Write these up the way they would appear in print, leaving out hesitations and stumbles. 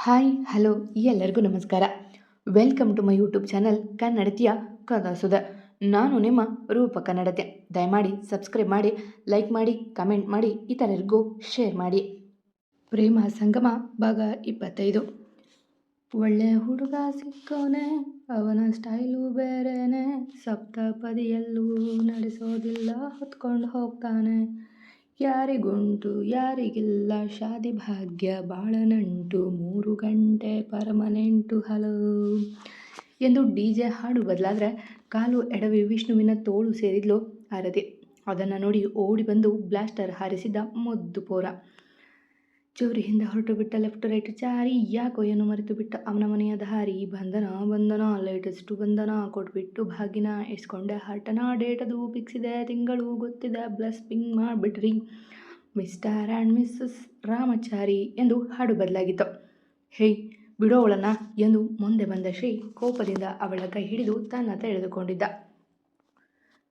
Hi hello ಎಲ್ಲರಿಗೂ ನಮಸ್ಕಾರ. Welcome to my YouTube channel ಕನ್ನಡತಿಯ ಕಥಾಸುಧ. ನಾನು ನಿಮ್ಮ ರೂಪ ಕನ್ನಡತೆ. ದಯಮಾಡಿ ಸಬ್ಸ್ಕ್ರೈಬ್ ಮಾಡಿ, ಲೈಕ್ ಮಾಡಿ, ಕಮೆಂಟ್ ಮಾಡಿ, ಇತರರಿಗೂ ಶೇರ್ ಮಾಡಿ. ಪ್ರೇಮ ಸಂಗಮ ಭಾಗ 25. ಒಳ್ಳೆ ಹುಡುಗ ಸಿಕ್ಕೋನೆ, ಅವನ ಸ್ಟೈಲು ಬೇರೆನೆ, ಸಪ್ತಪದಿಯಲ್ಲೂ ನಡೆಸೋದಿಲ್ಲ, ಹೊತ್ಕೊಂಡು ಹೋಗ್ತಾನೆ. ಯಾರಿಗುಂಟು ಯಾರಿಗಿಲ್ಲ ಶಾದಿ ಭಾಗ್ಯ ಬಾಳ ನಂಟು, 3 ಗಂಟೆ ಪರ್ಮನೆಂಟು ಹಲೋ ಎಂದು DJ ಹಾಡು ಬದಲಾದರೆ ಕಾಲು ಎಡವಿ ವಿಷ್ಣುವಿನ ತೋಳು ಸೇರಿದ್ಲು ಆರತಿ. ಅದನ್ನು ನೋಡಿ ಓಡಿ ಬಂದು ಬ್ಲಾಸ್ಟರ್ ಹಾರಿಸಿದ್ದ ಮುದ್ದು ಪೋರ. ಚೌರಿಯಿಂದ ಹೊರಟು ಬಿಟ್ಟ ಲೆಫ್ಟ್ ರೈಟ್ ಚಾರಿ, ಯಾಕೋ ಏನು ಮರೆತು ಬಿಟ್ಟ ಅವನ ಮನೆಯ ದಾರಿ. ಬಂಧನ ಲೇಟೆಸ್ಟು ಬಂಧನ ಕೊಟ್ಬಿಟ್ಟು ಭಾಗಿನ ಇಸ್ಕೊಂಡೆ ಹಾರ್ಟನ, ಡೇಟದು ಫಿಕ್ಸಿದೆ ತಿಂಗಳು ಗೊತ್ತಿದೆ, ಬ್ಲಸ್ ಪಿಂಗ್ ಮಾಡಿಬಿಟ್ರಿ ಮಿಸ್ಟರ್ ಆ್ಯಂಡ್ ಮಿಸ್ಸಸ್ ರಾಮಚಾರಿ ಎಂದು ಹಾಡು ಬದಲಾಗಿತ್ತು. ಹೇಯ್ ಬಿಡೋ ಅವಳನ್ನ ಎಂದು ಮುಂದೆ ಬಂದ ಶ್ರೀ ಕೋಪದಿಂದ ಅವಳ ಕೈ ಹಿಡಿದು ತನ್ನತ್ತ ಎಳೆದುಕೊಂಡಿದ್ದ.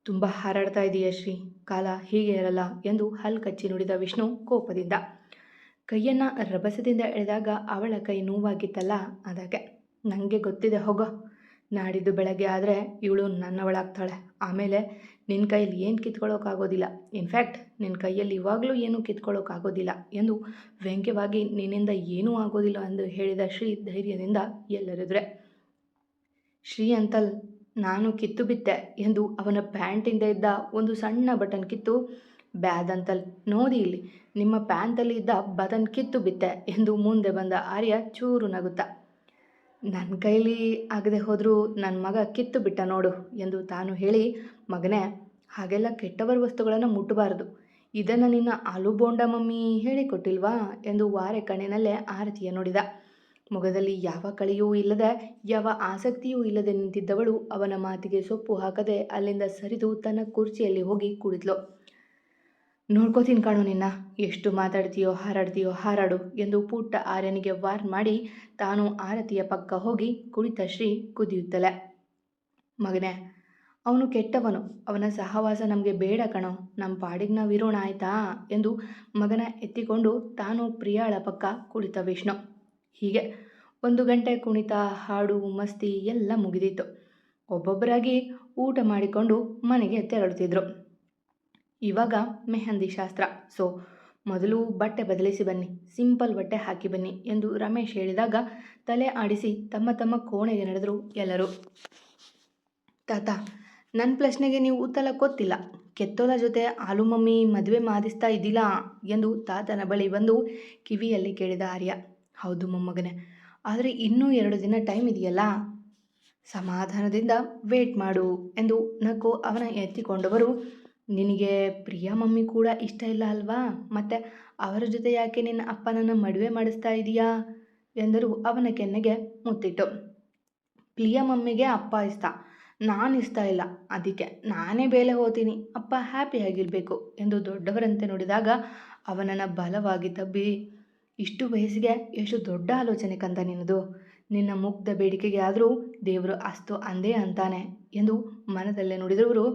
ತುಂಬ ಹಾರಾಡ್ತಾ ಇದೆಯಾ ಶ್ರೀ, ಕಾಲ ಹೀಗೆ ಇರಲ್ಲ ಎಂದು ಹಲ್ ಕಚ್ಚಿ ನುಡಿದ ವಿಷ್ಣು ಕೋಪದಿಂದ. ಕೈಯನ್ನು ರಭಸದಿಂದ ಎಳೆದಾಗ ಅವಳ ಕೈ ನೋವಾಗಿತ್ತಲ್ಲ, ಅದಕ್ಕೆ. ನನಗೆ ಗೊತ್ತಿದೆ ಹೋಗೋ, ನಾಡಿದ್ದು ಬೆಳಗ್ಗೆ ಆದರೆ ಇವಳು ನನ್ನವಳಾಗ್ತಾಳೆ. ಆಮೇಲೆ ನಿನ್ನ ಕೈಯಲ್ಲಿ ಏನು ಕಿತ್ಕೊಳ್ಳೋಕ್ಕಾಗೋದಿಲ್ಲ. ಇನ್ಫ್ಯಾಕ್ಟ್ ನಿನ್ನ ಕೈಯಲ್ಲಿ ಇವಾಗಲೂ ಏನೂ ಕಿತ್ಕೊಳ್ಳೋಕ್ಕಾಗೋದಿಲ್ಲ ಎಂದು ವ್ಯಂಗ್ಯವಾಗಿ ನಿನ್ನಿಂದ ಏನೂ ಆಗೋದಿಲ್ಲ ಎಂದು ಹೇಳಿದ ಶ್ರೀ ಧೈರ್ಯದಿಂದ ಎಲ್ಲರೆದುರೆ. ಶ್ರೀ ಅಂತಲ್, ನಾನು ಕಿತ್ತು ಬಿತ್ತೆ ಎಂದು ಅವನ ಪ್ಯಾಂಟಿಂದ ಇದ್ದ ಒಂದು ಸಣ್ಣ ಬಟನ್ ಕಿತ್ತು, ಬ್ಯಾದ್ ಅಂತಲ್ ನೋಡಿ ಇಲ್ಲಿ, ನಿಮ್ಮ ಪ್ಯಾಂಟಲ್ಲಿ ಇದ್ದ ಬಟನ್ ಕಿತ್ತು ಬಿತ್ತೆ ಎಂದು ಮುಂದೆ ಬಂದ ಆರ್ಯ ಚೂರು ನಗುತ್ತಾ. ನನ್ನ ಕೈಲಿ ಆಗದೆ ಹೋದರೂ ನನ್ನ ಮಗ ಕಿತ್ತು ಬಿಟ್ಟ ನೋಡು ಎಂದು ತಾನು ಹೇಳಿ, ಮಗನೇ ಹಾಗೆಲ್ಲ ಕೆಟ್ಟವರ ವಸ್ತುಗಳನ್ನು ಮುಟ್ಟಬಾರದು, ಇದನ್ನು ನಿನ್ನ ಆಲೂ ಬೋಂಡ ಮಮ್ಮಿ ಹೇಳಿಕೊಟ್ಟಿಲ್ವಾ ಎಂದು ವಾರೆ ಕಣ್ಣಿನಲ್ಲೇ ಆರತಿಯ ನೋಡಿದ. ಮೊಗದಲ್ಲಿ ಯಾವ ಕಳೆಯೂ ಇಲ್ಲದೆ, ಯಾವ ಆಸಕ್ತಿಯೂ ಇಲ್ಲದೆ ನಿಂತಿದ್ದವಳು ಅವನ ಮಾತಿಗೆ ಸೊಪ್ಪು ಹಾಕದೆ ಅಲ್ಲಿಂದ ಸರಿದು ತನ್ನ ಕುರ್ಚಿಯಲ್ಲಿ ಹೋಗಿ ಕುಳಿತಳು. ನೋಡ್ಕೋತೀನಿ ಕಾಣು ನಿನ್ನ, ಎಷ್ಟು ಮಾತಾಡ್ತೀಯೋ ಹಾರಾಡು ಎಂದು ಪುಟ್ಟ ಆರ್ಯನಿಗೆ ವಾರ್ನ್ ಮಾಡಿ ತಾನು ಆರತಿಯ ಪಕ್ಕ ಹೋಗಿ ಕುಳಿತ ಶ್ರೀ ಕುದಿಯುತ್ತಲೆ. ಮಗನೇ, ಅವನು ಕೆಟ್ಟವನು, ಅವನ ಸಹವಾಸ ನಮಗೆ ಬೇಡ ಕಣೋ, ನಮ್ಮ ಪಾಡಿಗೆ ನಾವು ಇರೋಣ ಆಯ್ತಾ ಎಂದು ಮಗನ ಎತ್ತಿಕೊಂಡು ತಾನು ಪ್ರಿಯಾಳ ಪಕ್ಕ ಕುಳಿತ ವಿಷ್ಣು. ಹೀಗೆ 1 ಗಂಟೆ ಕುಣಿತ, ಹಾಡು, ಮಸ್ತಿ ಎಲ್ಲ ಮುಗಿದಿತ್ತು. ಒಬ್ಬೊಬ್ಬರಾಗಿ ಊಟ ಮಾಡಿಕೊಂಡು ಮನೆಗೆ ತೆರಳುತ್ತಿದ್ರು. ಇವಾಗ ಮೆಹಂದಿ ಶಾಸ್ತ್ರ, ಸೊ ಮೊದಲು ಬಟ್ಟೆ ಬದಲಿಸಿ ಬನ್ನಿ, ಸಿಂಪಲ್ ಬಟ್ಟೆ ಹಾಕಿ ಬನ್ನಿ ಎಂದು ರಮೇಶ್ ಹೇಳಿದಾಗ ತಲೆ ಆಡಿಸಿ ತಮ್ಮ ತಮ್ಮ ಕೋಣೆಗೆ ನಡೆದರು ಎಲ್ಲರೂ. ತಾತ, ನನ್ನ ಪ್ರಶ್ನೆಗೆ ನೀವು ಉತ್ತರ ಕೊತ್ತಿಲ್ಲ. ಕೆತ್ತೋಲ ಜೊತೆ ಆಲೂ ಮಮ್ಮಿ ಮದುವೆ ಮಾದಿಸ್ತಾ ಇದ್ದಿಲ್ಲ ಎಂದು ತಾತನ ಬಳಿ ಬಂದು ಕಿವಿಯಲ್ಲಿ ಕೇಳಿದ ಆರ್ಯ. ಹೌದು ಮೊಮ್ಮಗನೇ, ಆದರೆ ಇನ್ನೂ 2 ದಿನ ಟೈಮ್ ಇದೆಯಲ್ಲ, ಸಮಾಧಾನದಿಂದ ವೇಟ್ ಮಾಡು ಎಂದು ನಕ್ಕು ಅವನ ಎತ್ತಿಕೊಂಡವರು. ನಿನಗೆ ಪ್ರಿಯಾ ಮಮ್ಮಿ ಕೂಡ ಇಷ್ಟ ಇಲ್ಲ ಅಲ್ವಾ, ಮತ್ತೆ ಅವರ ಜೊತೆ ಯಾಕೆ ನಿನ್ನ ಅಪ್ಪನನ್ನು ಮದುವೆ ಮಾಡಿಸ್ತಾ ಇದೀಯಾ ಎಂದರು ಅವನ ಕೆನ್ನೆಗೆ ಮುತ್ತಿಟ್ಟು. ಪ್ರಿಯಾ ಮಮ್ಮಿಗೆ ಅಪ್ಪ ಇಷ್ಟ, ನಾನು ಇಷ್ಟ ಇಲ್ಲ, ಅದಕ್ಕೆ ನಾನೇ ಬೇಲೆ ಹೋಗ್ತೀನಿ, ಅಪ್ಪ ಹ್ಯಾಪಿಯಾಗಿರಬೇಕು ಎಂದು ದೊಡ್ಡವರಂತೆ ನುಡಿದಾಗ ಅವನನ್ನು ಬಲವಾಗಿ ತಬ್ಬಿ, ಇಷ್ಟು ವಯಸ್ಸಿಗೆ ಎಷ್ಟು ದೊಡ್ಡ ಆಲೋಚನೆ ಕಂದ ನಿನ್ನದು, ನಿನ್ನ ಮುಗ್ಧ ಬೇಡಿಕೆಗೆ ಆದರೂ ದೇವರು ಅಸ್ತು ಅಂದೇ ಅಂತಾನೆ ಎಂದು ಮನದಲ್ಲೇ ನುಡಿದವರು.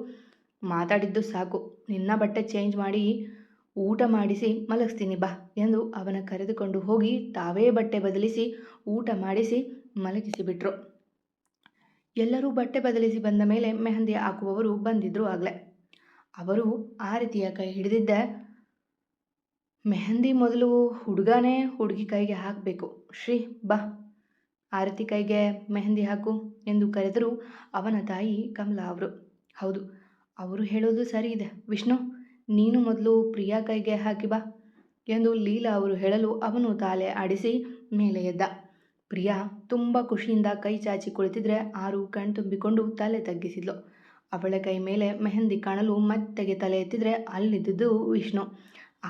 ಮಾತಾಡಿದ್ದು ಸಾಕು, ನಿನ್ನ ಬಟ್ಟೆ ಚೇಂಜ್ ಮಾಡಿ ಊಟ ಮಾಡಿಸಿ ಮಲಗಿಸ್ತೀನಿ ಬಾ ಎಂದು ಅವನ ಕರೆದುಕೊಂಡು ಹೋಗಿ ತಾವೇ ಬಟ್ಟೆ ಬದಲಿಸಿ ಊಟ ಮಾಡಿಸಿ ಮಲಗಿಸಿಬಿಟ್ರು. ಎಲ್ಲರೂ ಬಟ್ಟೆ ಬದಲಿಸಿ ಬಂದ ಮೇಲೆ ಮೆಹಂದಿ ಹಾಕುವವರು ಬಂದಿದ್ರು ಆಗಲೇ. ಅವರು ಆರತಿಯ ಕೈ ಹಿಡಿದಿದ್ದೆ. ಮೆಹಂದಿ ಮೊದಲು ಹುಡುಗನೇ ಹುಡುಗಿ ಕೈಗೆ ಹಾಕಬೇಕು, ಶ್ರೀ ಬಾ ಆರತಿ ಕೈಗೆ ಮೆಹಂದಿ ಹಾಕು ಎಂದು ಕರೆದರು ಅವನ ತಾಯಿ ಕಮಲಾ ಅವರು. ಹೌದು, ಅವರು ಹೇಳೋದು ಸರಿ ಇದೆ ವಿಷ್ಣು, ನೀನು ಮೊದಲು ಪ್ರಿಯಾ ಕೈಗೆ ಹಾಕಿ ಬಾ ಎಂದು ಲೀಲಾ ಅವರು ಹೇಳಲು ಅವನು ತಾಲೆ ಆಡಿಸಿ ಮೇಲೆ ಎದ್ದ. ಪ್ರಿಯಾ ತುಂಬ ಖುಷಿಯಿಂದ ಕೈ ಚಾಚಿ ಕುಳಿತಿದ್ರೆ ಆರು ಕಣ್ತುಂಬಿಕೊಂಡು ತಲೆ ತಗ್ಗಿಸಿದ್ಲು. ಅವಳ ಕೈ ಮೇಲೆ ಮೆಹಂದಿ ಕಾಣಲು ಮೆತ್ತಗೆ ತಲೆ ಎತ್ತಿದ್ರೆ ಅಲ್ಲಿದ್ದುದು ವಿಷ್ಣು.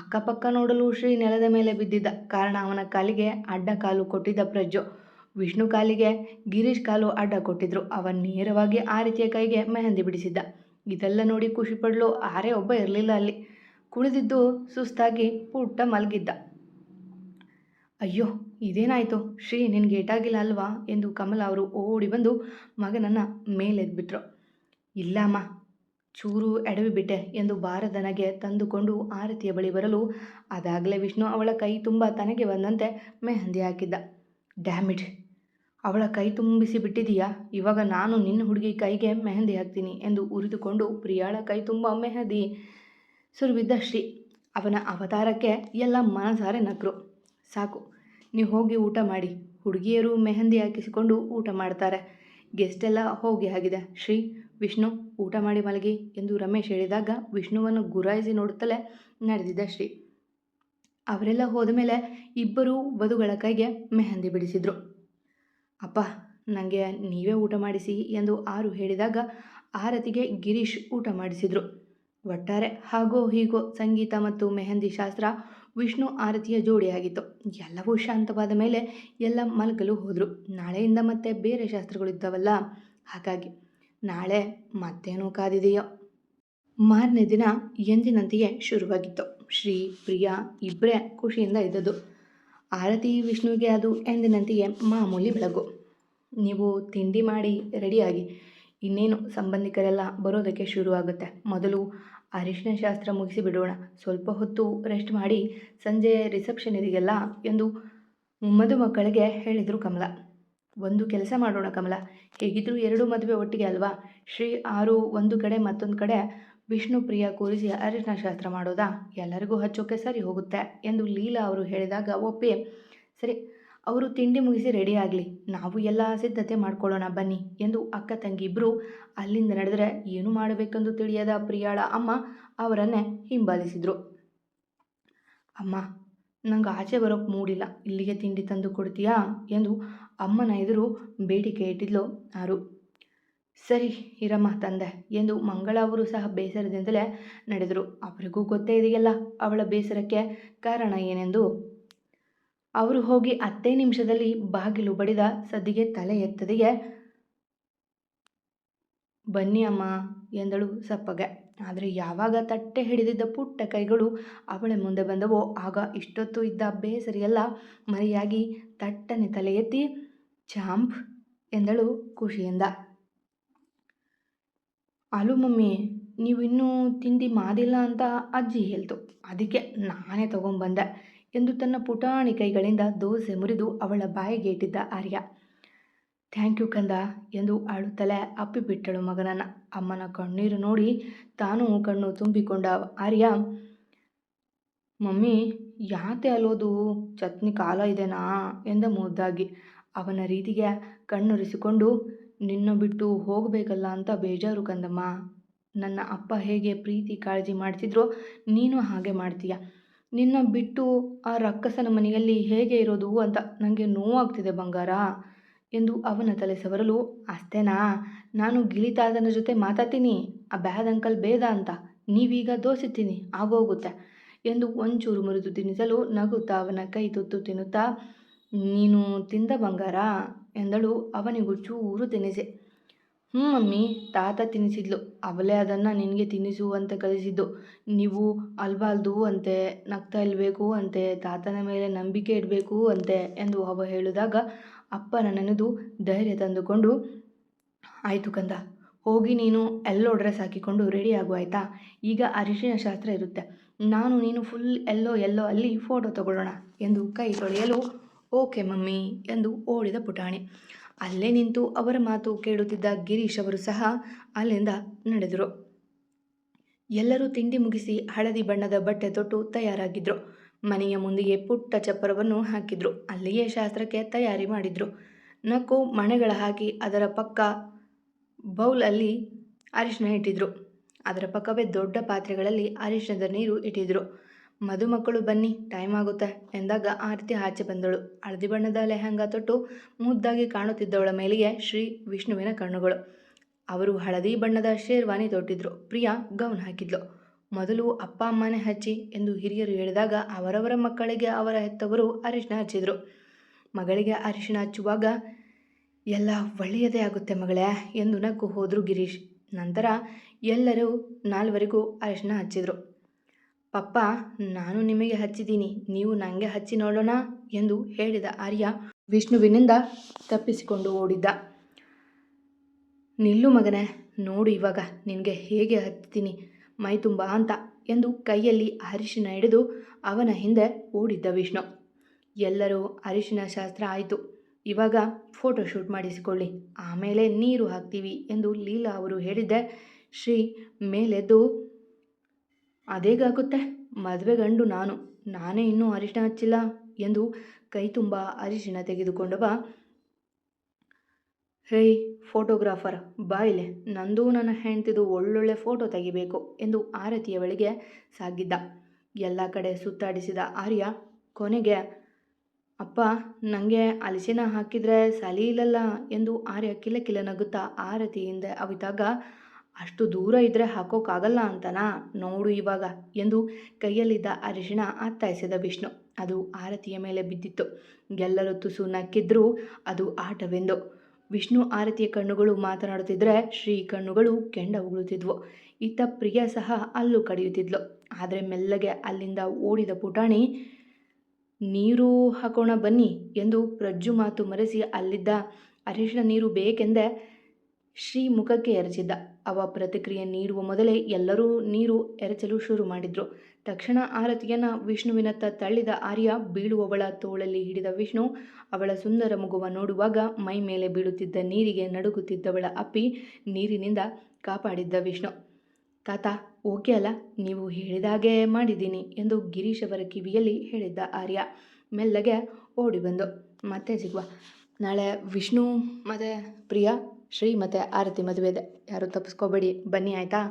ಅಕ್ಕಪಕ್ಕ ನೋಡಲು ಶ್ರೀ ನೆಲದ ಮೇಲೆ ಬಿದ್ದಿದ್ದ ಕಾರಣ ಅವನ ಕಾಲಿಗೆ ಅಡ್ಡ ಕಾಲು ಕೊಟ್ಟಿದ್ದ ಪ್ರಜ್ಜು, ವಿಷ್ಣು ಕಾಲಿಗೆ ಗಿರೀಶ್ ಕಾಲು ಅಡ್ಡ ಕೊಟ್ಟಿದ್ರು. ಅವನು ನೇರವಾಗಿ ಆರತಿಯ ಕೈಗೆ ಮೆಹಂದಿ ಬಿಡಿಸಿದ್ದ. ಇದೆಲ್ಲ ನೋಡಿ ಖುಷಿ ಪಡಲು ಆರೇ ಒಬ್ಬ ಇರಲಿಲ್ಲ ಅಲ್ಲಿ. ಕುಳಿದಿದ್ದು ಸುಸ್ತಾಗಿ ಪುಟ್ಟ ಮಲಗಿದ್ದ. ಅಯ್ಯೋ ಇದೇನಾಯಿತು ಶ್ರೀ, ನಿನಗೆ ಏಟಾಗಿಲ್ಲ ಅಲ್ವಾ ಎಂದು ಕಮಲ ಅವರು ಓಡಿ ಬಂದು ಮಗನನ್ನು ಮೇಲೆದ್ಬಿಟ್ರು. ಇಲ್ಲ ಅಮ್ಮ, ಚೂರು ಎಡವಿಬಿಟ್ಟೆ ಎಂದು ಬಾರದನಗೆ ತಂದುಕೊಂಡು ಆರತಿಯ ಬಳಿ ಬರಲು ಅದಾಗಲೇ ವಿಷ್ಣು ಅವಳ ಕೈ ತುಂಬ ತನಗೆ ಬಂದಂತೆ ಮೆಹಂದಿ ಹಾಕಿದ್ದ. ಡ್ಯಾಮಿಡ್, ಅವಳ ಕೈ ತುಂಬಿಸಿ ಬಿಟ್ಟಿದೀಯಾ. ಇವಾಗ ನಾನು ನಿನ್ನ ಹುಡುಗಿ ಕೈಗೆ ಮೆಹಂದಿ ಹಾಕ್ತೀನಿ ಎಂದು ಉರಿದುಕೊಂಡು ಪ್ರಿಯಾಳ ಕೈ ತುಂಬ ಮೆಹಂದಿ ಸುರಿಬಿದ್ದ ಶ್ರೀ. ಅವನ ಅವತಾರಕ್ಕೆ ಎಲ್ಲ ಮನಸಾರೆ ನಕ್ರು. ಸಾಕು, ನೀವು ಹೋಗಿ ಊಟ ಮಾಡಿ. ಹುಡುಗಿಯರು ಮೆಹಂದಿ ಹಾಕಿಸಿಕೊಂಡು ಊಟ ಮಾಡ್ತಾರೆ. ಗೆಸ್ಟ್ ಎಲ್ಲ ಹೋಗಿ ಆಗಿದೆ. ಶ್ರೀ, ವಿಷ್ಣು ಊಟ ಮಾಡಿ ಮಲಗಿ ಎಂದು ರಮೇಶ್ ಹೇಳಿದಾಗ ವಿಷ್ಣುವನ್ನು ಗುರಾಯಿಸಿ ನೋಡುತ್ತಲೇ ನಡೆದಿದ್ದ ಶ್ರೀ. ಅವರೆಲ್ಲ ಹೋದ ಮೇಲೆ ಇಬ್ಬರೂ ವಧುಗಳ ಕೈಗೆ ಮೆಹಂದಿ ಬಿಡಿಸಿದ್ರು. ಅಪ್ಪ, ನನಗೆ ನೀವೇ ಊಟ ಮಾಡಿಸಿ ಎಂದು ಆರು ಹೇಳಿದಾಗ ಆರತಿಗೆ ಗಿರೀಶ್ ಊಟ ಮಾಡಿಸಿದ್ರು. ಒಟ್ಟಾರೆ ಹಾಗೋ ಹೀಗೋ ಸಂಗೀತ ಮತ್ತು ಮೆಹಂದಿ ಶಾಸ್ತ್ರ ವಿಷ್ಣು ಆರತಿಯ ಜೋಡಿಯಾಗಿತ್ತು. ಎಲ್ಲವೂ ಶಾಂತವಾದ ಮೇಲೆ ಎಲ್ಲ ಮಲಗಲು ಹೋದರು. ನಾಳೆಯಿಂದ ಮತ್ತೆ ಬೇರೆ ಶಾಸ್ತ್ರಗಳಿದ್ದಾವಲ್ಲ, ಹಾಗಾಗಿ ನಾಳೆ ಮತ್ತೇನೋ ಕಾದಿದೆಯೋ. ಮಾರನೇ ದಿನ ಎಂದಿನಂತೆಯೇ ಶುರುವಾಗಿತ್ತು. ಶ್ರೀ, ಪ್ರಿಯಾ ಇಬ್ಬರೇ ಖುಷಿಯಿಂದ ಇದ್ದದ್ದು. ಆರತಿ ವಿಷ್ಣುವಿಗೆ ಅದು ಎಂದಿನಂತೆಯೇ ಮಾಮೂಲಿ ಬೆಳಗು. ನೀವು ತಿಂಡಿ ಮಾಡಿ ರೆಡಿಯಾಗಿ, ಇನ್ನೇನು ಸಂಬಂಧಿಕರೆಲ್ಲ ಬರೋದಕ್ಕೆ ಶುರುವಾಗುತ್ತೆ. ಮೊದಲು ಅರಿಶಿನ ಶಾಸ್ತ್ರ ಮುಗಿಸಿ ಬಿಡೋಣ, ಸ್ವಲ್ಪ ಹೊತ್ತು ರೆಸ್ಟ್ ಮಾಡಿ ಸಂಜೆ ರಿಸೆಪ್ಷನ್ ಇದೆಯಲ್ಲ ಎಂದು ಮದುಮಕ್ಕಳಿಗೆ ಹೇಳಿದರು ಕಮಲ. ಒಂದು ಕೆಲಸ ಮಾಡೋಣ ಕಮಲ, ಹೇಗಿದ್ದರೂ ಎರಡು ಮದುವೆ ಒಟ್ಟಿಗೆ ಅಲ್ವಾ. ಶ್ರೀ ಆರು ಒಂದು ಕಡೆ ಮತ್ತೊಂದು ಕಡೆ ವಿಷ್ಣು ಪ್ರಿಯಾ ಕೂರಿಸಿ ಅರಿಶಿನ ಶಾಸ್ತ್ರ ಮಾಡೋದಾ, ಎಲ್ಲರಿಗೂ ಹಚ್ಚೋಕೆ ಸರಿ ಹೋಗುತ್ತೆ ಎಂದು ಲೀಲಾ ಅವರು ಹೇಳಿದಾಗ ಒಪ್ಪಿ, ಸರಿ ಅವರು ತಿಂಡಿ ಮುಗಿಸಿ ರೆಡಿ ಆಗಲಿ, ನಾವು ಎಲ್ಲ ಸಿದ್ಧತೆ ಮಾಡ್ಕೊಳ್ಳೋಣ ಬನ್ನಿ ಎಂದು ಅಕ್ಕ ತಂಗಿ ಇಬ್ಬರು ಅಲ್ಲಿಂದ ನಡೆದರೆ ಏನು ಮಾಡಬೇಕೆಂದು ತಿಳಿಯದ ಪ್ರಿಯಾಳ ಅಮ್ಮ ಅವರನ್ನೇ ಹಿಂಬಾಲಿಸಿದರು. ಅಮ್ಮ, ನಂಗೆ ಆಚೆ ಬರೋಕ್ಕೆ ಮೂಡಿಲ್ಲ, ಇಲ್ಲಿಗೆ ತಿಂಡಿ ತಂದು ಕೊಡ್ತೀಯಾ ಎಂದು ಅಮ್ಮನ ಎದುರು ಬೇಡಿಕೆ ಇಟ್ಟಿದ್ಲು ಆರು. ಸರಿ ಇರಮ್ಮ ತಂದೆ ಎಂದು ಮಂಗಳ ಅವರು ಸಹ ಬೇಸರದಿಂದಲೇ ನಡೆದರು. ಅವರಿಗೂ ಗೊತ್ತೇ ಇದೆಯಲ್ಲ ಅವಳ ಬೇಸರಕ್ಕೆ ಕಾರಣ ಏನೆಂದು. ಅವರು ಹೋಗಿ 10 ನಿಮಿಷದಲ್ಲಿ ಬಾಗಿಲು ಬಡಿದ ಸದ್ದಿಗೆ ತಲೆ ಎತ್ತದೆಯೇ ಬನ್ನಿ ಅಮ್ಮ ಎಂದಳು ಸಪ್ಪಗೆ. ಆದರೆ ಯಾವಾಗ ತಟ್ಟೆ ಹಿಡಿದಿದ್ದ ಪುಟ್ಟ ಕೈಗಳು ಅವಳ ಮುಂದೆ ಬಂದವೋ ಆಗ ಇಷ್ಟೊತ್ತು ಇದ್ದ ಬೇಸರಿಯೆಲ್ಲ ಮರೆಯಾಗಿ ತಟ್ಟನೆ ತಲೆ ಎತ್ತಿ ಚಾಂಪ್ ಎಂದಳು ಖುಷಿಯಿಂದ. ಅಲು ಮಮ್ಮಿ, ನೀವು ಇನ್ನೂ ತಿಂಡಿ ಮಾಡಿಲ್ಲ ಅಂತ ಅಜ್ಜಿ ಹೇಳ್ತು, ಅದಕ್ಕೆ ನಾನೇ ತಗೊಂಡ್ಬಂದೆ ಎಂದು ತನ್ನ ಪುಟಾಣಿ ಕೈಗಳಿಂದ ದೋಸೆ ಮುರಿದು ಅವಳ ಬಾಯಿಗೆ ಇಟ್ಟಿದ್ದ ಆರ್ಯ. ಥ್ಯಾಂಕ್ ಯು ಕಂದ ಎಂದು ಅಳುತ್ತಲೇ ಅಪ್ಪಿಬಿಟ್ಟಳು ಮಗನನ್ನ. ಅಮ್ಮನ ಕಣ್ಣೀರು ನೋಡಿ ತಾನೂ ಕಣ್ಣು ತುಂಬಿಕೊಂಡ ಆರ್ಯ, ಮಮ್ಮಿ ಯಾತೆ ಅಲೋದು, ಚಟ್ನಿ ಕಾಲ ಇದೆನಾ ಎಂದ ಮುದ್ದಾಗಿ. ಅವನ ರೀತಿಗೆ ಕಣ್ಣೊರೆಸಿಕೊಂಡು, ನಿನ್ನ ಬಿಟ್ಟು ಹೋಗಬೇಕಲ್ಲ ಅಂತ ಬೇಜಾರು ಕಂದಮ್ಮ. ನನ್ನ ಅಪ್ಪ ಹೇಗೆ ಪ್ರೀತಿ ಕಾಳಜಿ ಮಾಡ್ತಿದ್ರೋ ನೀನು ಹಾಗೆ ಮಾಡ್ತೀಯ. ನಿನ್ನ ಬಿಟ್ಟು ಆ ರಕ್ಕಸನ ಮನೆಯಲ್ಲಿ ಹೇಗೆ ಇರೋದು ಅಂತ ನನಗೆ ನೋವಾಗ್ತಿದೆ ಬಂಗಾರ ಎಂದು ಅವನ ತಲೆ ಸವರಲು, ಅಷ್ಟೇನಾ, ನಾನು ಗಿಳಿತಾತನ ಜೊತೆ ಮಾತಾಡ್ತೀನಿ, ಆ ಬ್ಯಾದ್ ಅಂಕಲ್ ಬೇದ ಅಂತ, ನೀವೀಗ ದೋಸೆ ತಿನ್ನಿ ಆಗೋಗುತ್ತೆ ಎಂದು ಒಂಚೂರು ಮುರಿದು ತಿನ್ನಿಸಲು ನಗುತ್ತಾ ಅವನ ಕೈ ತುತ್ತು ತಿನ್ನುತ್ತಾ, ನೀನು ತಿಂದ ಬಂಗಾರ ಎಂದಳು ಅವನಿಗೂ ಚೂರು ತಿನ್ನಿಸಿ. ಮಮ್ಮಿ, ತಾತ ತಿನ್ನಿಸಿದ್ಲು, ಅವಳೇ ಅದನ್ನು ನಿನಗೆ ತಿನ್ನಿಸು ಅಂತ ಕಲಿಸಿದ್ದು. ನೀವು ಅಲ್ಬಾಲ್ದು ಅಂತೆ, ನಗ್ತಾ ಇರಬೇಕು ಅಂತೆ, ತಾತನ ಮೇಲೆ ನಂಬಿಕೆ ಇಡಬೇಕು ಅಂತೆ ಎಂದು ಅವ ಹೇಳಿದಾಗ ಅಪ್ಪನ ನೆನೆದು ಧೈರ್ಯ ತಂದುಕೊಂಡು, ಆಯಿತು ಕಂದ, ಹೋಗಿ ನೀನು ಎಲ್ಲೋ ಡ್ರೆಸ್ ಹಾಕಿಕೊಂಡು ರೆಡಿ ಆಗು ಆಯಿತಾ. ಈಗ ಅರಿಶಿನ ಶಾಸ್ತ್ರ ಇರುತ್ತೆ, ನಾನು ನೀನು ಫುಲ್ ಎಲ್ಲೋ ಅಲ್ಲಿ ಫೋಟೋ ತಗೊಳ್ಳೋಣ ಎಂದು ಕೈ ತೊಳೆಯಲು, ಓಕೆ ಮಮ್ಮಿ ಎಂದು ಓಡಿದ ಪುಟಾಣಿ. ಅಲ್ಲೇ ನಿಂತು ಅವರ ಮಾತು ಕೇಳುತ್ತಿದ್ದ ಗಿರೀಶ್ ಅವರು ಸಹ ಅಲ್ಲಿಂದ ನಡೆದರು. ಎಲ್ಲರೂ ತಿಂಡಿ ಮುಗಿಸಿ ಹಳದಿ ಬಣ್ಣದ ಬಟ್ಟೆ ತೊಟ್ಟು ತಯಾರಾಗಿದ್ದರು. ಮನೆಯ ಮುಂದೆಯೇ ಪುಟ್ಟ ಚಪ್ಪರವನ್ನು ಹಾಕಿದ್ರು. ಅಲ್ಲಿಯೇ ಶಾಸ್ತ್ರಕ್ಕೆ ತಯಾರಿ ಮಾಡಿದ್ರು. ನಕ್ಕು ಮಣೆಗಳ ಹಾಕಿ ಅದರ ಪಕ್ಕ ಬೌಲಲ್ಲಿ ಅರಿಶಿನ ಇಟ್ಟಿದ್ರು. ಅದರ ಪಕ್ಕವೇ ದೊಡ್ಡ ಪಾತ್ರೆಗಳಲ್ಲಿ ಅರಿಶಿನದ ನೀರು ಇಟ್ಟಿದ್ರು. ಮದುಮಕ್ಕಳು ಬನ್ನಿ, ಟೈಮ್ ಆಗುತ್ತೆ ಎಂದಾಗ ಆರತಿ ಆಚೆ ಬಂದಳು. ಹಳದಿ ಬಣ್ಣದ ಲೆಹಂಗಾ ತೊಟ್ಟು ಮುದ್ದಾಗಿ ಕಾಣುತ್ತಿದ್ದವಳ ಮೇಲೆಯೇ ಶ್ರೀ ವಿಷ್ಣುವಿನ ಕಣ್ಣುಗಳು. ಅವರು ಹಳದಿ ಬಣ್ಣದ ಶೇರ್ವಾನಿ ತೊಟ್ಟಿದ್ರು. ಪ್ರಿಯಾ ಗೌನ್ ಹಾಕಿದ್ಲು. ಮೊದಲು ಅಪ್ಪ ಅಮ್ಮನೇ ಹಚ್ಚಿ ಎಂದು ಹಿರಿಯರು ಹೇಳಿದಾಗ ಅವರವರ ಮಕ್ಕಳಿಗೆ ಅವರ ಹೆತ್ತವರು ಅರಿಶಿನ ಹಚ್ಚಿದ್ರು. ಮಗಳಿಗೆ ಅರಿಶಿನ ಹಚ್ಚುವಾಗ, ಎಲ್ಲ ಒಳ್ಳೆಯದೇ ಆಗುತ್ತೆ ಮಗಳೇ ಎಂದು ನಕ್ಕು ಹೋದರು ಗಿರೀಶ್. ನಂತರ ಎಲ್ಲರೂ ನಾಲ್ವರಿಗೂ ಅರಿಶಿನ ಹಚ್ಚಿದ್ರು. ಪಪ್ಪ, ನಾನು ನಿಮಗೆ ಹಚ್ಚಿದ್ದೀನಿ, ನೀವು ನನಗೆ ಹಚ್ಚಿ ನೋಡೋಣ ಎಂದು ಹೇಳಿದ ಆರ್ಯ ವಿಷ್ಣುವಿನಿಂದ ತಪ್ಪಿಸಿಕೊಂಡು ಓಡಿದ್ದ. ನಿಲ್ಲು ಮಗನೇ, ನೋಡು ಇವಾಗ ನಿನಗೆ ಹೇಗೆ ಹಚ್ತೀನಿ ಮೈ ತುಂಬ ಅಂತ ಎಂದು ಕೈಯಲ್ಲಿ ಅರಿಶಿನ ಹಿಡಿದು ಅವನ ಹಿಂದೆ ಓಡಿದ್ದ ವಿಷ್ಣು. ಎಲ್ಲರೂ ಅರಿಶಿನ ಶಾಸ್ತ್ರ ಆಯಿತು. ಇವಾಗ ಫೋಟೋ ಶೂಟ್ ಮಾಡಿಸಿಕೊಳ್ಳಿ, ಆಮೇಲೆ ನೀರು ಹಾಕ್ತೀವಿ ಎಂದು ಲೀಲಾ ಅವರು ಹೇಳಿದ್ದೆ ಶ್ರೀ ಮೇಲೆದ್ದು, ಅದೇಗಾಗುತ್ತೆ, ಮದುವೆ ಗಂಡು ನಾನೇ ಇನ್ನೂ ಅರಿಶಿಣ ಹಚ್ಚಿಲ್ಲ ಎಂದು ಕೈ ತುಂಬ ಅರಿಶಿಣ ತೆಗೆದುಕೊಂಡವ, ಹೇಯ್ ಫೋಟೋಗ್ರಾಫರ್ ಬಾ ಇಲ್ಲೇ, ನಂದು ನನ್ನ ಹೆಂಡ್ತಿದು ಒಳ್ಳೊಳ್ಳೆ ಫೋಟೋ ತೆಗಿಬೇಕು ಎಂದು ಆರತಿಯ ಬಳಿಗೆ ಸಾಗಿದ್ದ. ಎಲ್ಲ ಕಡೆ ಸುತ್ತಾಡಿಸಿದ ಆರ್ಯ ಕೊನೆಗೆ, ಅಪ್ಪ ನನಗೆ ಅಲಿಸಿನ ಹಾಕಿದರೆ ಸಲಿಯಿಲ್ಲಲ್ಲ ಎಂದು ಆರ್ಯ ಕಿಲಕಿಲ ನಗುತ್ತಾ ಆರತಿಯಿಂದ ಅವಿತಾಗ, ಅಷ್ಟು ದೂರ ಇದ್ದರೆ ಹಾಕೋಕ್ಕಾಗಲ್ಲ ಅಂತನಾ, ನೋಡು ಇವಾಗ ಎಂದು ಕೈಯಲ್ಲಿದ್ದ ಅರಿಶಿಣ ಅತ್ತಾಯಿಸಿದ ವಿಷ್ಣು. ಅದು ಆರತಿಯ ಮೇಲೆ ಬಿದ್ದಿತ್ತು. ಎಲ್ಲರೂ ತುಸು ನಕ್ಕಿದ್ರೂ ಅದು ಆಟವೆಂದು. ವಿಷ್ಣು ಆರತಿಯ ಕಣ್ಣುಗಳು ಮಾತನಾಡುತ್ತಿದ್ದರೆ ಶ್ರೀ ಕಣ್ಣುಗಳು ಕೆಂಡ ಉಗುಳುತ್ತಿದ್ವು. ಇತ್ತ ಪ್ರಿಯ ಸಹ ಅಲ್ಲೂ ಕಡಿಯುತ್ತಿದ್ಲು. ಆದರೆ ಮೆಲ್ಲಗೆ ಅಲ್ಲಿಂದ ಓಡಿದ ಪುಟಾಣಿ, ನೀರು ಹಾಕೋಣ ಬನ್ನಿ ಎಂದು ಪ್ರಜ್ಜು ಮಾತು ಮರೆಸಿ ಅಲ್ಲಿದ್ದ ಅರಿಶಿಣ ನೀರು ಬೇಕೆಂದೇ ಶ್ರೀ ಮುಖಕ್ಕೆ ಎರಚಿದ್ದ. ಅವ ಪ್ರತಿಕ್ರಿಯೆ ನೀಡುವ ಮೊದಲೇ ಎಲ್ಲರೂ ನೀರು ಎರಚಲು ಶುರು ಮಾಡಿದ್ರು. ತಕ್ಷಣ ಆರತಿಯನ್ನು ವಿಷ್ಣುವಿನತ್ತ ತಳ್ಳಿದ ಆರ್ಯ ಬೀಳುವವಳ ತೋಳಲ್ಲಿ ಹಿಡಿದ ವಿಷ್ಣು ಅವಳ ಸುಂದರ ಮಗುವ ನೋಡುವಾಗ ಮೈ ಮೇಲೆ ಬೀಳುತ್ತಿದ್ದ ನೀರಿಗೆ ನಡುಗುತ್ತಿದ್ದವಳ ಅಪ್ಪಿ ನೀರಿನಿಂದ ಕಾಪಾಡಿದ್ದ ವಿಷ್ಣು. ತಾತ ಓಕೆ ಅಲ್ಲ, ನೀವು ಹೇಳಿದಾಗೆ ಮಾಡಿದ್ದೀನಿ ಎಂದು ಗಿರೀಶ್ ಅವರ ಕಿವಿಯಲ್ಲಿ ಹೇಳಿದ್ದ ಆರ್ಯ ಮೆಲ್ಲಗೆ ಓಡಿ ಬಂದು. ಮತ್ತೆ ಸಿಗುವ. ನಾಳೆ ವಿಷ್ಣು ಮತ್ತು ಪ್ರಿಯಾ, ಶ್ರೀ ಮತ್ತು ಆರತಿ ಮದುವೆ ಇದೆ, ಯಾರು ತಪ್ಪಿಸ್ಕೋಬೇಡಿ, ಬನ್ನಿ ಆಯಿತಾ.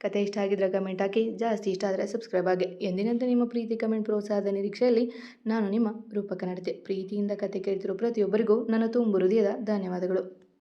ಕತೆ ಇಷ್ಟ ಆಗಿದ್ರೆ ಕಮೆಂಟ್ ಹಾಕಿ, ಜಾಸ್ತಿ ಇಷ್ಟ ಆದರೆ ಸಬ್ಸ್ಕ್ರೈಬ್ ಆಗಿ. ಎಂದಿನಂತೆ ನಿಮ್ಮ ಪ್ರೀತಿ ಕಮೆಂಟ್ ಪ್ರೋತ್ಸಾಹದ ನಿರೀಕ್ಷೆಯಲ್ಲಿ ನಾನು ನಿಮ್ಮ ರೂಪಕ ನಡತೆ. ಪ್ರೀತಿಯಿಂದ ಕತೆ ಕೇಳ್ತಿರೋ ಪ್ರತಿಯೊಬ್ಬರಿಗೂ ನನ್ನ ತುಂಬು ಹೃದಯದ ಧನ್ಯವಾದಗಳು.